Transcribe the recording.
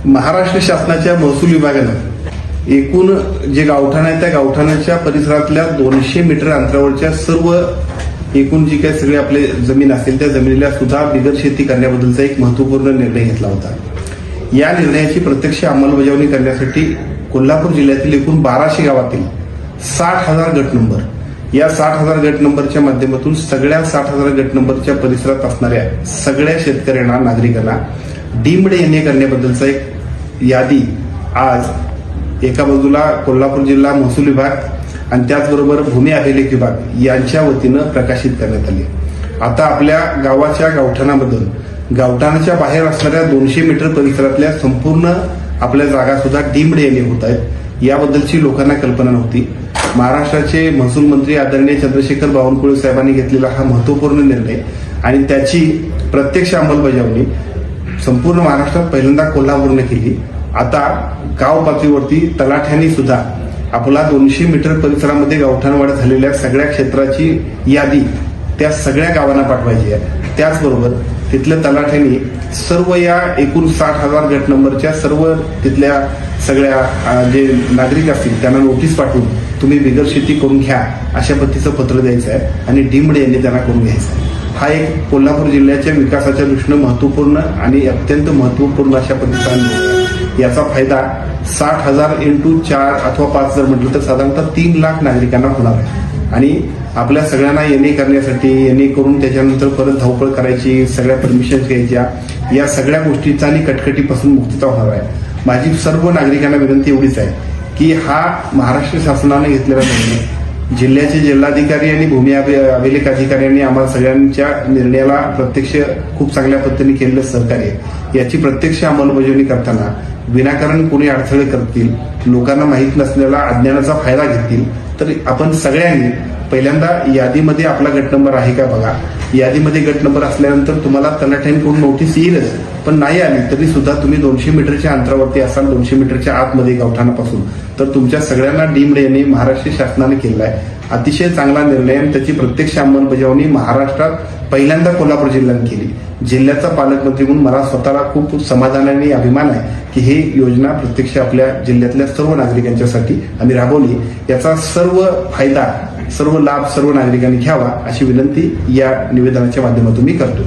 महाराष्ट्र शासनाच्या महसूल विभागानं एकूण जे गावठाण आहे त्या गावठाणाच्या परिसरातल्या 200 मीटर अंतरावरच्या सर्व एकूण जी काही सगळी आपली जमीन असेल त्या जमिनीला सुद्धा बिगर शेती करण्याबद्दलचा एक महत्वपूर्ण निर्णय घेतला होता। या निर्णयाची प्रत्यक्ष अंमलबजावणी करण्यासाठी कोल्हापूर जिल्ह्यातील एकूण 1200 गावातील 60,000 गट नंबर या 60,000 गट नंबरच्या माध्यमातून सगळ्या 60,000 गट नंबरच्या परिसरात असणाऱ्या सगळ्या शेतकऱ्यांना नागरिकांना डीम्ड एनए करण्याबद्दलचा एक यादी आज एका बाजूला कोल्हापूर जिल्हा महसूल विभाग आणि त्याचबरोबर भूमी अभिलेख विभाग यांच्या वतीनं प्रकाशित करण्यात आली। आता आपल्या गावाच्या गावठाणामधून गावठाणाच्या बाहेर असणाऱ्या 200 मीटर परिसरातल्या संपूर्ण आपल्या जागा सुद्धा डीम्ड एनए होत आहेत। याबद्दलची लोकांना कल्पना नव्हती। महाराष्ट्राचे महसूल मंत्री आदरणीय चंद्रशेखर बावनकुळे साहेबांनी घेतलेला हा महत्वपूर्ण निर्णय आणि त्याची प्रत्यक्ष अंमलबजावणी संपूर्ण महाराष्ट्रात पहिल्यांदा कोल्हापूरने केली। आता गाव पातळीवरती तलाठ्यांनी सुद्धा आपला 200 मीटर परिसरामध्ये गावठाणवाढ झालेल्या सगळ्या क्षेत्राची यादी त्या सगळ्या गावांना पाठवायची आहे। त्याचबरोबर तिथल्या तलाठ्यांनी सर्व या एकूण 60,000 गट नंबरच्या सर्व तिथल्या सगळ्या जे नागरिक असतील त्यांना नोटीस पाठवून तुम्ही बिगर शेती करून घ्या अशा पद्धतीचं पत्र द्यायचं आहे आणि डीम्ड यांनी त्यांना करून घ्यायचं आहे। हा एक कोल्हापूर जिल्ह्याच्या विकासाच्या दृष्टीनं महत्वपूर्ण आणि अत्यंत महत्वपूर्ण अशा पद्धतीचा याचा फायदा 60,000 × 4 अथवा 5 जर म्हटलं तर साधारणतः 3 लाख नागरिकांना होणार आहे। आणि आपल्या सगळ्यांना एनए करण्यासाठी एनए करून त्याच्यानंतर परत धावपळ करायची, सगळ्या परमिशन घ्यायच्या, या सगळ्या गोष्टीचा आणि कटकटीपासून मुक्तता होणार आहे। माझी सर्व नागरिकांना विनंती एवढीच आहे की हा महाराष्ट्र शासनाने घेतलेला निर्णय जिल्ह्याचे जिल्हाधिकारी आणि भूमी अभिलेख अधिकाऱ्यांनी आम्हाला सगळ्यांच्या निर्णयाला प्रत्यक्ष खूप चांगल्या पद्धतीने केलेलं सहकार्य याची प्रत्यक्ष अंमलबजावणी करताना विनाकारण कोणी अडथळे करतील, लोकांना माहीत नसलेला अज्ञानाचा फायदा घेतील, तर आपण सगळ्यांनी पहिल्यांदा यादीमध्ये आपला गट नंबर आहे का बघा। यादीमध्ये गट नंबर असल्यानंतर तुम्हाला तलाठ्यांकडून नोटीस येईलच, पण नाही आली तरी सुद्धा तुम्ही 200 मीटरच्या अंतरावरती असाल 200 मीटरच्या आतमध्ये गावठाणापासून तर तुमच्या सगळ्यांना डीम्ड एनए महाराष्ट्र शासनाने केलेला आहे। अतिशय चांगला निर्णय आणि त्याची प्रत्यक्ष अंमलबजावणी महाराष्ट्रात पहिल्यांदा कोल्हापूर जिल्ह्याने केली। जिल्ह्याचा पालकमंत्री म्हणून मला स्वतःला खूप समाधान आणि अभिमान आहे की ही योजना प्रत्यक्ष आपल्या जिल्ह्यातल्या सर्व नागरिकांच्यासाठी आम्ही राबवली। याचा सर्व फायदा सर्व लाभ सर्व नागरिकांनी घ्यावा अशी विनंती या निवेदनाच्या माध्यमातून मी करतो।